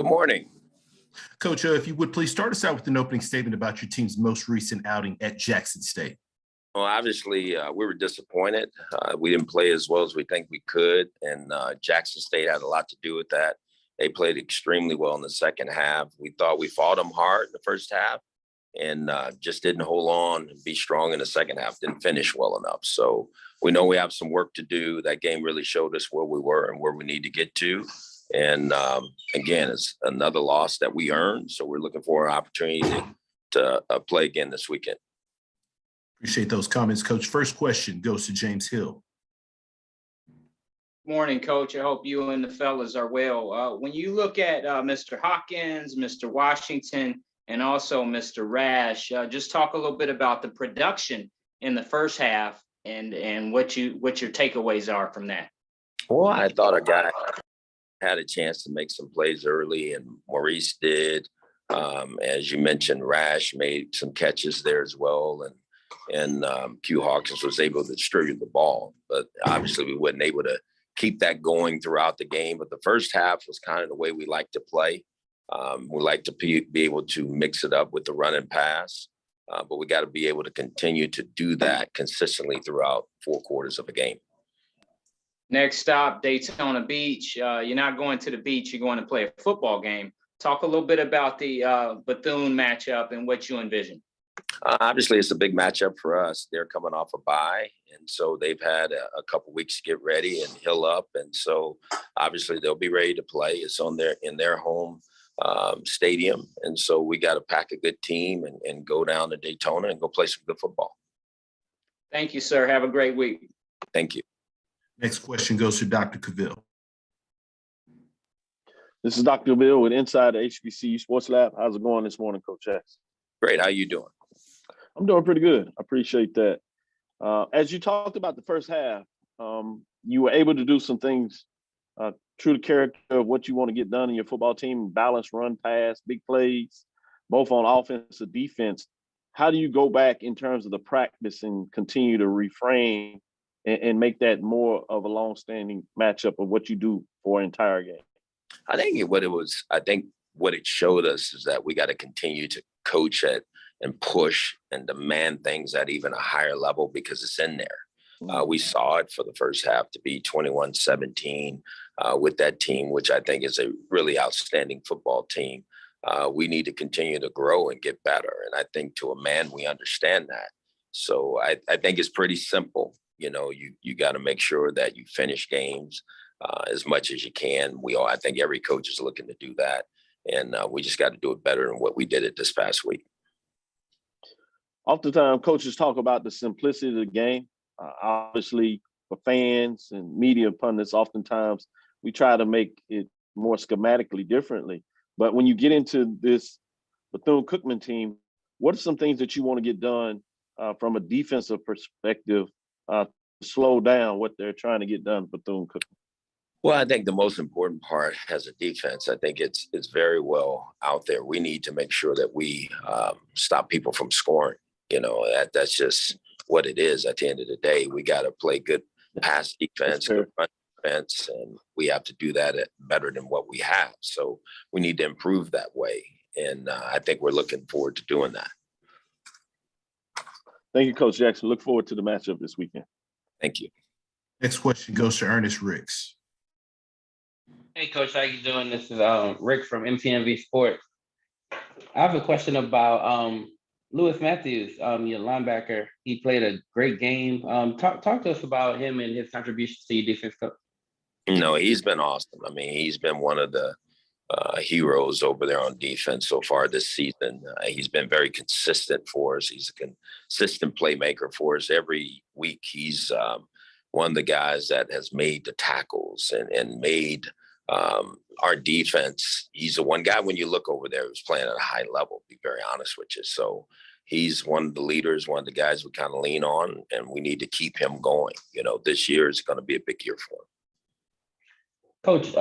Good morning. Coach, if you would please start us out with an opening statement about your team's most recent outing at Jackson State. Well, obviously, we were disappointed. We didn't play as well as we think we could, and Jackson State had a lot to do with that. They played extremely well in the second half. We thought we fought them hard in the first half and just didn't hold on and be strong in the second half, didn't finish well enough. So we know we have some work to do. That game really showed us where we were and where we need to get to. And again, it's another loss that we earned. So we're looking for an opportunity to play again this weekend. Appreciate those comments, Coach. First question goes to James Hill. Morning, Coach. I hope you and the fellas are well. When you look at Mr. Hawkins, Mr. Washington, and also Mr. Rash, just talk a little bit about the production in the first half and what your takeaways are from that. Well, I thought our guy had a chance to make some plays early, and Maurice did. As you mentioned, Rash made some catches there as well, and Hue Hawkins was able to distribute the ball. But obviously, we wasn't able to keep that going throughout the game. But the first half was kind of the way we like to play. We like to be able to mix it up with the run and pass, but we got to be able to continue to do that consistently throughout 4 quarters of a game. Next stop, Daytona Beach. You're not going to the beach. You're going to play a football game. Talk a little bit about the Bethune matchup and what you envision. Obviously, it's a big matchup for us. They're coming off a bye, and so they've had a couple weeks to get ready and heal up. And so obviously they'll be ready to play. It's in their home stadium. And so we got to pack a good team and go down to Daytona and go play some good football. Thank you, sir. Have a great week. Thank you. Next question goes to Dr. Cavill. This is Dr. Cavill with Inside the HBCU Sports Lab. How's it going this morning, Coach Jackson? Great. How you doing? I'm doing pretty good. I appreciate that. As you talked about the first half, you were able to do some things true to character of what you want to get done in your football team, balance, run, pass, big plays, both on offense and defense. How do you go back in terms of the practice and continue to reframe and make that more of a long-standing matchup of what you do for an entire game? I think what it showed us is that we got to continue to coach at and push and demand things at even a higher level because it's in there. We saw it for the first half to be 21-17 with that team, which I think is a really outstanding football team. We need to continue to grow and get better. And I think to a man, we understand that. So I think it's pretty simple. You know, you got to make sure that you finish games as much as you can. I think every coach is looking to do that. And we just got to do it better than what we did it this past week. Oftentimes, coaches talk about the simplicity of the game. Obviously, for fans and media pundits, oftentimes we try to make it more schematically differently. But when you get into this Bethune Cookman team, what are some things that you want to get done from a defensive perspective to slow down what they're trying to get done Bethune Cookman? Well, I think the most important part as a defense, I think it's very well out there. We need to make sure that we stop people from scoring. You know, that's just what it is at the end of the day. We got to play good pass defense, good run defense, and we have to do that better than what we have. So we need to improve that way. And I think we're looking forward to doing that. Thank you, Coach Jackson. Look forward to the matchup this weekend. Thank you. Next question goes to Ernest Ricks. Hey, Coach, how you doing? This is Rick from MTMV Sports. I have a question about Lewis Matthews, your linebacker. He played a great game. Talk to us about him and his contributions to your defense, Coach. No, he's been awesome. I mean, he's been one of the heroes over there on defense so far this season. He's been very consistent for us. He's a consistent playmaker for us. Every week, he's one of the guys that has made the tackles and made our defense. He's the one guy when you look over there who's playing at a high level, to be very honest with you. So he's one of the leaders, one of the guys we kind of lean on, and we need to keep him going. You know, this year is going to be a big year for him. Coach,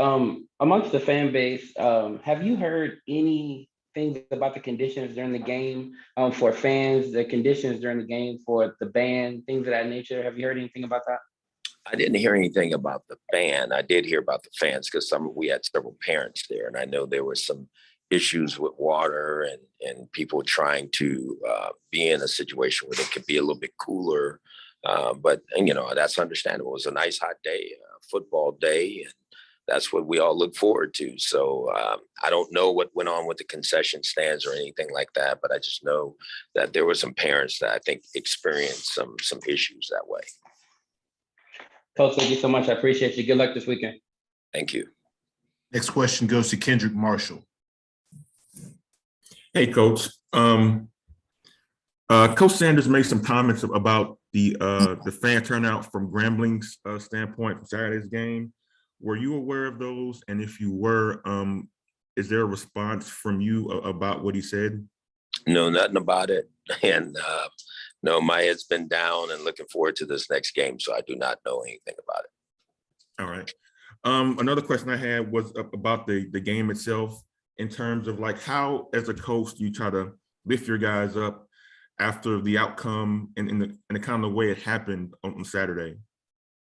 amongst the fan base, have you heard any things about the conditions during the game for fans, the conditions during the game for the band, things of that nature? Have you heard anything about that? I didn't hear anything about the fan. I did hear about the fans because we had several parents there, and I know there were some issues with water and people trying to be in a situation where they could be a little bit cooler. But that's understandable. It was a nice hot day, football day, and that's what we all look forward to. So I don't know what went on with the concession stands or anything like that, but I just know that there were some parents that I think experienced some issues that way. Coach, thank you so much. I appreciate you. Good luck this weekend. Thank you. Next question goes to Kendrick Marshall. Hey, Coach. Coach Sanders made some comments about the fan turnout from Grambling's standpoint from Saturday's game. Were you aware of those? And if you were, is there a response from you about what he said? No, nothing about it. And no, my head's been down and looking forward to this next game. So I do not know anything about it. All right. Another question I had was about the game itself, in terms of like how, as a coach, you try to lift your guys up after the outcome and in the kind of way it happened on Saturday.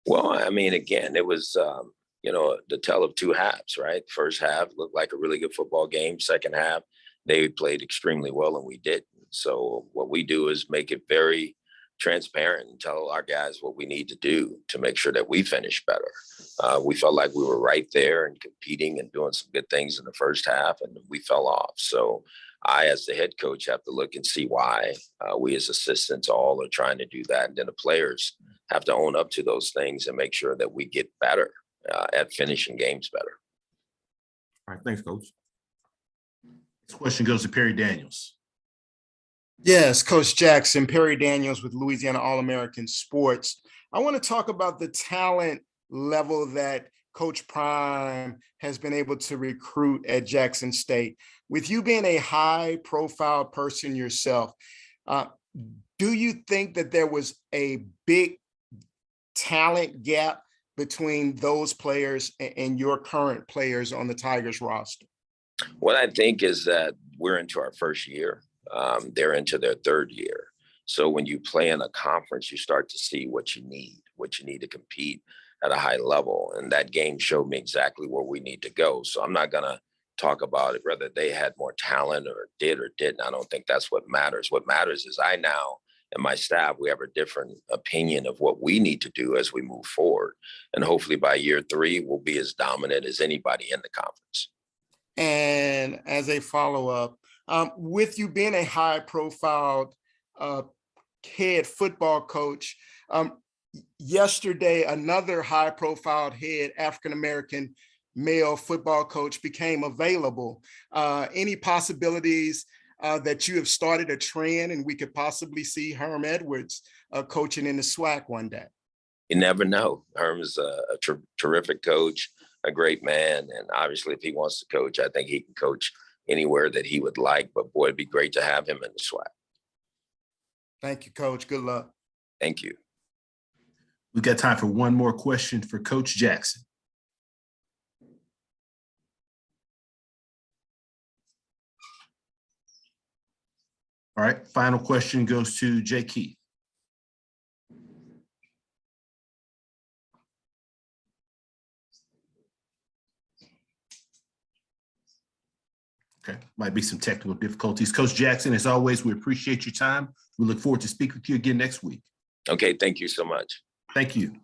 Well, I mean, again, it was, the tale of two halves, right? First half looked like a really good football game. Second half, they played extremely well and we didn't. So what we do is make it very transparent and tell our guys what we need to do to make sure that we finish better. We felt like we were right there and competing and doing some good things in the first half, and we fell off. So I, as the head coach, have to look and see why. We as assistants all are trying to do that. And then the players have to own up to those things and make sure that we get better at finishing games better. All right, thanks, Coach. This question goes to Perry Daniels. Yes, Coach Jackson, Perry Daniels with Louisiana All-American Sports. I want to talk about the talent level that Coach Prime has been able to recruit at Jackson State. With you being a high-profile person yourself, do you think that there was a big talent gap between those players and your current players on the Tigers roster? What I think is that we're into our first year. They're into their third year. So when you play in a conference, you start to see what you need to compete at a high level. And that game showed me exactly where we need to go. So I'm not going to talk about it, whether they had more talent or did or didn't. I don't think that's what matters. What matters is I now and my staff, we have a different opinion of what we need to do as we move forward. And hopefully by year 3, we'll be as dominant as anybody in the conference. And as a follow-up, with you being a high-profile head football coach, yesterday another high-profile head African-American male football coach became available. Any possibilities that you have started a trend and we could possibly see Herm Edwards coaching in the SWAC one day? You never know. Herm is a terrific coach, a great man. And obviously, if he wants to coach, I think he can coach anywhere that he would like. But boy, it'd be great to have him in the SWAC. Thank you, Coach. Good luck. Thank you. We've got time for one more question for Coach Jackson. All right, final question goes to Jay Keith. Okay, might be some technical difficulties. Coach Jackson, as always, we appreciate your time. We look forward to speaking with you again next week. Okay, thank you so much. Thank you.